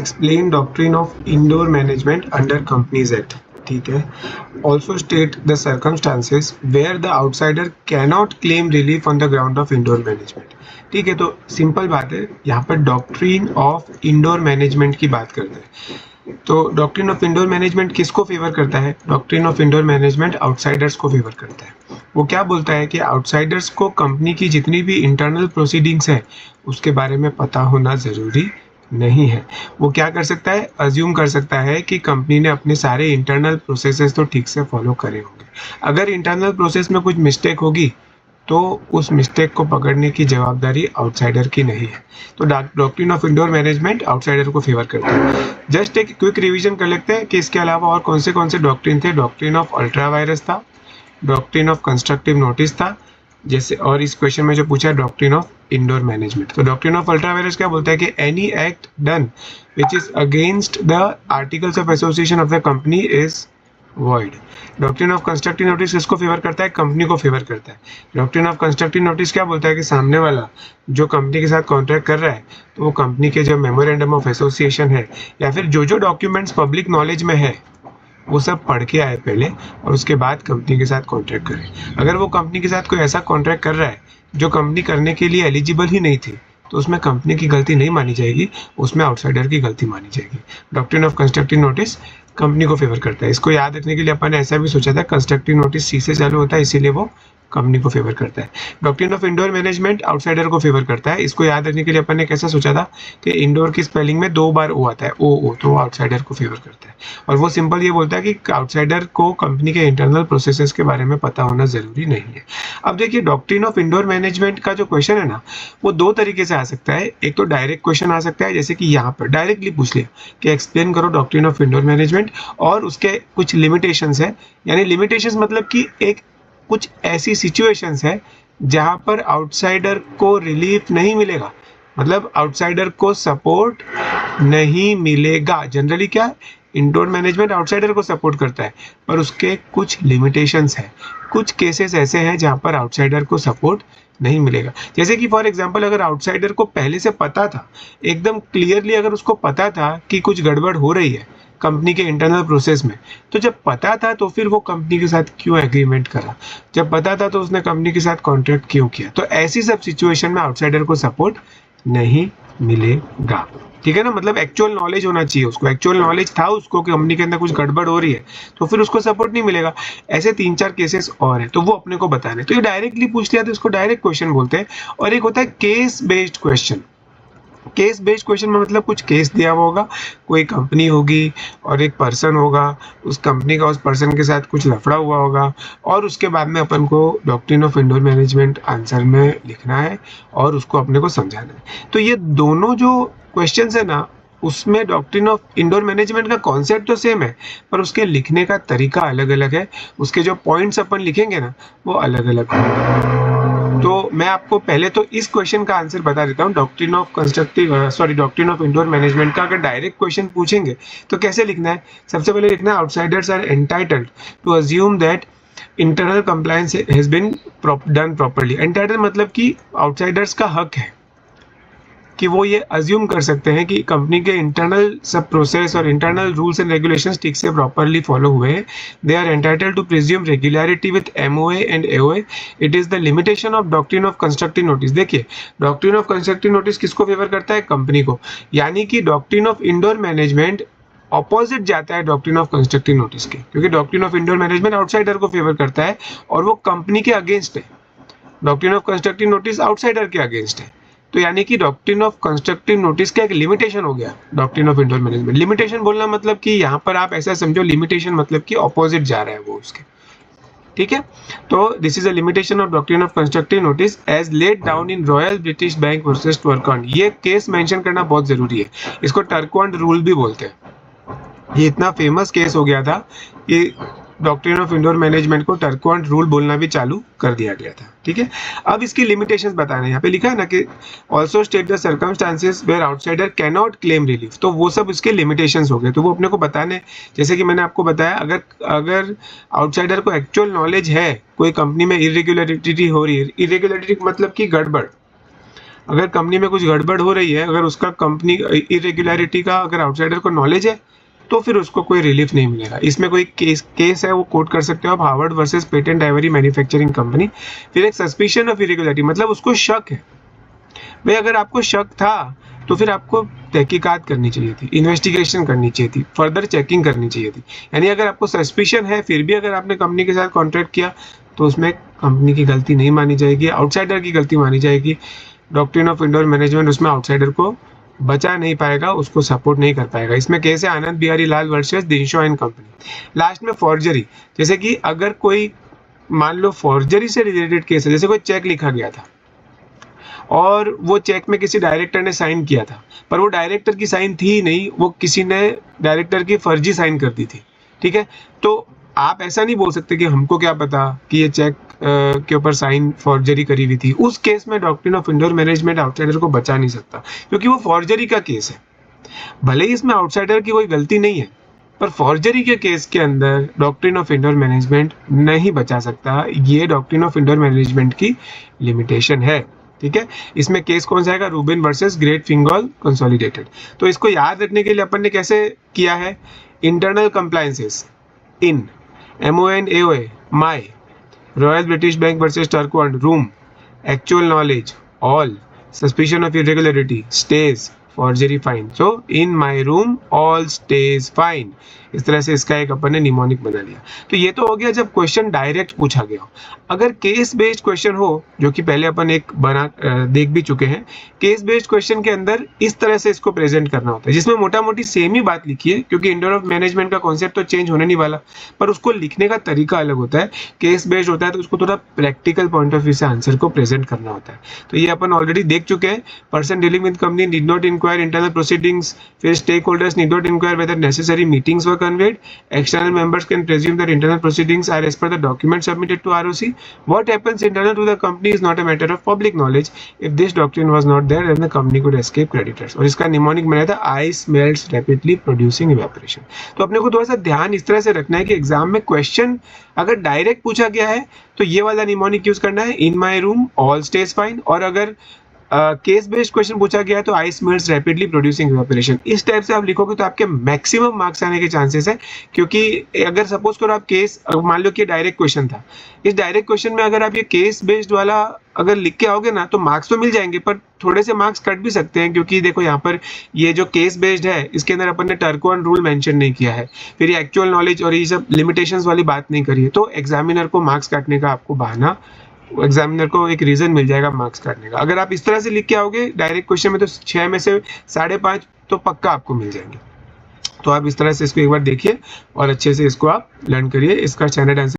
Explain doctrine of indoor management under companies act, ठीक है। Also state the circumstances where the outsider cannot claim relief on the ground of indoor management, ठीक है। तो simple बात है, यहाँ पर डॉक्ट्रिन ऑफ इंडोर मैनेजमेंट की बात करते हैं। तो डॉक्ट्रिन ऑफ इंडोर मैनेजमेंट किसको फेवर करता है? Doctrine of indoor management outsiders को फेवर करता है। वो क्या बोलता है कि आउटसाइडर्स को कंपनी की जितनी भी इंटरनल प्रोसीडिंग्स है उसके बारे में पता होना ज़रूरी नहीं है। वो क्या कर सकता है? अज्यूम कर सकता है कि कंपनी ने अपने सारे इंटरनल प्रोसेसेस तो ठीक से फॉलो करे होंगे। अगर इंटरनल प्रोसेस में कुछ मिस्टेक होगी तो उस मिस्टेक को पकड़ने की जवाबदारी आउटसाइडर की नहीं है। तो doctrine of indoor management outsider को फेवर करता है। जस्ट एक क्विक रिवीजन कर लेते हैं कि इसके अलावा और कौन से डॉक्ट्रिन थे। डॉक्ट्रिन ऑफ अल्ट्रा वायरस था, डॉक्ट्रिन ऑफ कंस्ट्रक्टिव नोटिस था जैसे, और इस क्वेश्चन में जो पूछा है डॉक्ट्रिन ऑफ इंडोर मैनेजमेंट। तो डॉक्ट्रिन ऑफ अल्ट्रा वायरस क्या बोलता है कि any act done which is against the articles of association of the company is void. Doctrine of constructive notice किसको फेवर करता है? कंपनी को फेवर करता है। डॉक्ट्रिन ऑफ कंस्ट्रक्टिव नोटिस क्या बोलता है कि सामने वाला जो कंपनी के साथ कॉन्ट्रैक्ट कर रहा है तो वो कंपनी के जो मेमोरेंडम ऑफ एसोसिएशन है या फिर जो डॉक्यूमेंट्स पब्लिक नॉलेज में है वो सब पढ़ के आए पहले और उसके बाद कंपनी के साथ कॉन्ट्रैक्ट करें। अगर वो कंपनी के साथ कोई ऐसा कॉन्ट्रैक्ट कर रहा है जो कंपनी करने के लिए एलिजिबल ही नहीं थी तो उसमें कंपनी की गलती नहीं मानी जाएगी, उसमें आउटसाइडर की गलती मानी जाएगी। Doctrine of constructive notice company को फेवर करता है। इसको याद रखने के लिए अपन ने ऐसा भी सोचा था, कंस्ट्रक्टिव नोटिस सी से चालू होता है इसीलिए वो कंपनी को फेवर करता है। Doctrine of indoor management outsider को फेवर करता है। इसको याद रखने के लिए अपन ने कैसा सोचा था कि इंडोर की स्पेलिंग में 2 बार ओ आता है, ओ, तो वो आउटसाइडर को फेवर करता है। और वो सिंपल ये बोलता है कि आउटसाइडर को कंपनी के इंटरनल प्रोसेसेस के बारे में पता होना जरूरी नहीं है। अब देखिए, डॉक्ट्रिन ऑफ इंडोर मैनेजमेंट का जो क्वेश्चन है ना वो 2 तरीके से आ सकता है। एक तो डायरेक्ट क्वेश्चन आ सकता है, जैसे कि यहाँ पर डायरेक्टली पूछ लिया कि एक्सप्लेन करो डॉक्ट्रिन ऑफ इंडोर मैनेजमेंट और उसके कुछ लिमिटेशंस है। यानी लिमिटेशंस मतलब कि एक कुछ ऐसी सिचुएशंस है जहां पर आउटसाइडर को रिलीफ नहीं मिलेगा, मतलब आउटसाइडर को सपोर्ट नहीं मिलेगा। जनरली क्या, इंडोर मैनेजमेंट आउटसाइडर को सपोर्ट करता है पर उसके कुछ लिमिटेशंस है। कुछ केसेस ऐसे हैं जहां पर आउटसाइडर को सपोर्ट नहीं मिलेगा। जैसे कि फॉर एग्जांपल अगर आउटसाइडर को पहले से पता था, एकदम क्लियरली अगर उसको पता था कि कुछ गड़बड़ हो रही है कंपनी के इंटरनल प्रोसेस में, तो जब पता था तो फिर वो कंपनी के साथ क्यों एग्रीमेंट करा? जब पता था तो उसने कंपनी के साथ कॉन्ट्रैक्ट क्यों किया? तो ऐसी सब सिचुएशन में आउटसाइडर को सपोर्ट नहीं मिलेगा, ठीक है ना। मतलब एक्चुअल नॉलेज होना चाहिए उसको, एक्चुअल नॉलेज था उसको कि कंपनी के अंदर कुछ गड़बड़ हो रही है तो फिर उसको सपोर्ट नहीं मिलेगा। ऐसे 3-4 केसेस और है तो वो अपने को बताने। तो ये डायरेक्टली पूछ लिया तो इसको डायरेक्ट क्वेश्चन बोलते हैं। और एक होता है case based question. Case based question में मतलब कुछ केस दिया हुआ होगा, कोई कंपनी होगी और एक पर्सन होगा, उस कंपनी का उस पर्सन के साथ कुछ लफड़ा हुआ होगा और उसके बाद में अपन को doctrine of indoor management answer में लिखना है और उसको अपने को समझाना है। तो ये दोनों जो क्वेश्चंस है ना उसमें डॉक्ट्रिन ऑफ इंडोर मैनेजमेंट का कॉन्सेप्ट तो सेम है पर उसके लिखने का तरीका अलग अलग है। उसके जो पॉइंट्स अपन लिखेंगे ना वो अलग अलग होंगे। तो मैं आपको पहले तो इस क्वेश्चन का आंसर बता देता हूँ। डॉक्ट्रिन ऑफ इंडोर मैनेजमेंट का अगर डायरेक्ट क्वेश्चन पूछेंगे तो कैसे लिखना है? सबसे पहले लिखना है outsiders are entitled to assume that internal compliance has been done properly. Entitle मतलब कि आउटसाइडर्स का हक है कि वो ये अज्यूम कर सकते हैं कि कंपनी के इंटरनल सब प्रोसेस और इंटरनल रूल्स एंड रेगुलेशंस ठीक से प्रॉपरली फॉलो हुए हैं। They are entitled to presume regularity with MOA and AOA. It is the limitation of doctrine of constructive notice. देखिए, डॉक्ट्रिन ऑफ कंस्ट्रक्टिव नोटिस किसको favour करता है? Company को। यानी कि doctrine of indoor management opposite जाता है डॉक्ट्रिन ऑफ कंस्ट्रक्टिव नोटिस के, क्योंकि doctrine of indoor management outsider को फेवर करता है और वो कंपनी के अगेंस्ट है। Doctrine of constructive notice outsider के अगेंस्ट है। तो यानी कि डॉक्ट्रिन ऑफ कंस्ट्रक्टिव नोटिस का एक लिमिटेशन हो गया doctrine of indoor management. Limitation बोलना मतलब कि यहाँ पर आप ऐसा समझो, लिमिटेशन मतलब कि ऑपोजिट जा रहा है वो उसके, ठीक है। तो this is a limitation of doctrine of constructive notice as laid down in Royal British Bank versus Turquand. ये केस मेंशन करना बहुत जरूरी है, इसको टर्कॉन रूल भी बोलते हैं। ये इतना फेमस केस हो गया था कि डॉक्ट्रिन ऑफ इंडोर मैनेजमेंट को टर्कॉन रूल बोलना भी चालू कर दिया गया था, ठीक है। अब इसकी लिमिटेशंस बताना, यहाँ पे लिखा है ना कि also state the circumstances where outsider can not claim relief. तो वो सब इसके लिमिटेशंस हो गए, तो वो अपने को बताने। जैसे कि मैंने आपको बताया, अगर आउटसाइडर को एक्चुअल नॉलेज है कोई कंपनी में इरेगुलरिटी हो रही है, इरेगुलरिटी मतलब कि गड़बड़, अगर कंपनी में कुछ गड़बड़ हो रही है, अगर उसका कंपनी इरेगुलरिटी का अगर आउटसाइडर को नॉलेज है तो फिर उसको कोई रिलीफ नहीं मिलेगा। इसमें कोई केस है वो कोट कर सकते हो आप, Harvard versus patent Ivory manufacturing company. फिर एक सस्पिशन ऑफ इरेगुलरिटी, मतलब उसको शक है। भाई अगर आपको शक था तो फिर आपको तहकीकात करनी चाहिए थी, इन्वेस्टिगेशन करनी चाहिए थी, फर्दर चेकिंग करनी चाहिए थी। यानी अगर आपको सस्पिशन है फिर भी अगर आपने कंपनी के साथ कॉन्ट्रैक्ट किया तो उसमें कंपनी की गलती नहीं मानी जाएगी, आउटसाइडर की गलती मानी जाएगी। डॉक्ट्रिन ऑफ इंडोर मैनेजमेंट उसमें आउटसाइडर को बचा नहीं पाएगा, उसको सपोर्ट नहीं कर पाएगा। इसमें केस है Anand Bihari Lal versus Dinshaw and Company. Last में फॉर्जरी, जैसे कि अगर कोई मान लो फॉर्जरी से रिलेटेड केस है, जैसे कोई चेक लिखा गया था और वो चेक में किसी डायरेक्टर ने साइन किया था, पर वो डायरेक्टर की साइन थी ही नहीं, वो किसी ने डायरेक्टर की फर्जी साइन कर दी थी, ठीक है। तो आप ऐसा नहीं बोल सकते कि हमको क्या पता कि ये चेक के ऊपर साइन फॉर्जरी करी हुई थी। उस केस में doctrine of indoor management outsider को बचा नहीं सकता, क्योंकि वो फॉर्जरी का केस है। भले ही इसमें आउटसाइडर की कोई गलती नहीं है, पर फॉर्जरी के केस के अंदर डॉक्ट्रिन ऑफ इंडोर मैनेजमेंट नहीं बचा सकता। ये डॉक्ट्रिन ऑफ इंडोर मैनेजमेंट की लिमिटेशन है, ठीक है। इसमें केस कौन सा आएगा? Ruben versus Great Fingall Consolidated. तो इसको याद रखने के लिए अपन ने कैसे किया है? Internal compliances in MONAOA my, Royal British Bank versus Turquand and room, actual knowledge all, suspicion of irregularity stage, forgery fine. So in my room all stage fine. इस तरह से इसका एक अपन ने निमोनिक बना लिया। तो ये तो हो गया जब क्वेश्चन डायरेक्ट पूछा गया हो। अगर केस बेस्ड क्वेश्चन हो, जो कि पहले अपन एक देख भी चुके हैं, केस बेस्ड क्वेश्चन के अंदर इस तरह से इसको प्रेजेंट करना होता है, जिसमें मोटा मोटी सेम ही बात लिखी है, क्योंकि इंडोर ऑफ मैनेजमेंट का कॉन्सेप्ट तो चेंज होने नहीं वाला, पर उसको लिखने का तरीका अलग होता है। केस बेस्ड होता है तो उसको थोड़ा प्रैक्टिकल पॉइंट ऑफ व्यू से आंसर को प्रेजेंट करना होता है। तो ये अपन ऑलरेडी देख चुके हैं। Person dealing with company need not inquire internal proceedings, फिर stakeholders need not inquire whether necessary meetings were convened, external members can presume that internal proceedings are as per the document submitted to ROC. What happens internal to the company is not a matter of public knowledge. If this doctrine was not there, then the company could escape creditors. और इसका mnemonic बनाया था ice melts rapidly producing evaporation. तो अपने को थोड़ा सा ध्यान इस तरह से रखना है कि एग्जाम में क्वेश्चन अगर डायरेक्ट पूछा गया है तो ये वाला निमोनिक यूज करना है, in my room all stage fine. और अगर केस बेस्ड क्वेश्चन पूछा गया है तो ice melts rapidly producing evaporation. इस टाइप से आप लिखोगे तो आपके मैक्सिमम मार्क्स आने के चांसेस है। क्योंकि अगर सपोज करो आप केस, मान लो कि डायरेक्ट क्वेश्चन था, इस डायरेक्ट क्वेश्चन में अगर आप ये केस बेस्ड वाला अगर लिख के आओगे ना तो मार्क्स तो मिल जाएंगे, पर थोड़े से मार्क्स कट भी सकते हैं। क्योंकि देखो यहाँ पर ये जो केस बेस्ड है इसके अंदर अपन ने टर्को एंड रूल मेंशन नहीं किया है, फिर ये एक्चुअल नॉलेज और ये सब लिमिटेशंस वाली बात नहीं करी है, तो एग्जामिनर को मार्क्स काटने का आपको बहाना, एग्जामिनर को एक रीजन मिल जाएगा मार्क्स काटने का। अगर आप इस तरह से लिख के आओगे डायरेक्ट क्वेश्चन में तो 6 में से 5.5 तो पक्का आपको मिल जाएंगे। तो आप इस तरह से इसको एक बार देखिए और अच्छे से इसको आप लर्न करिए। इसका स्टैंडर्ड आंसर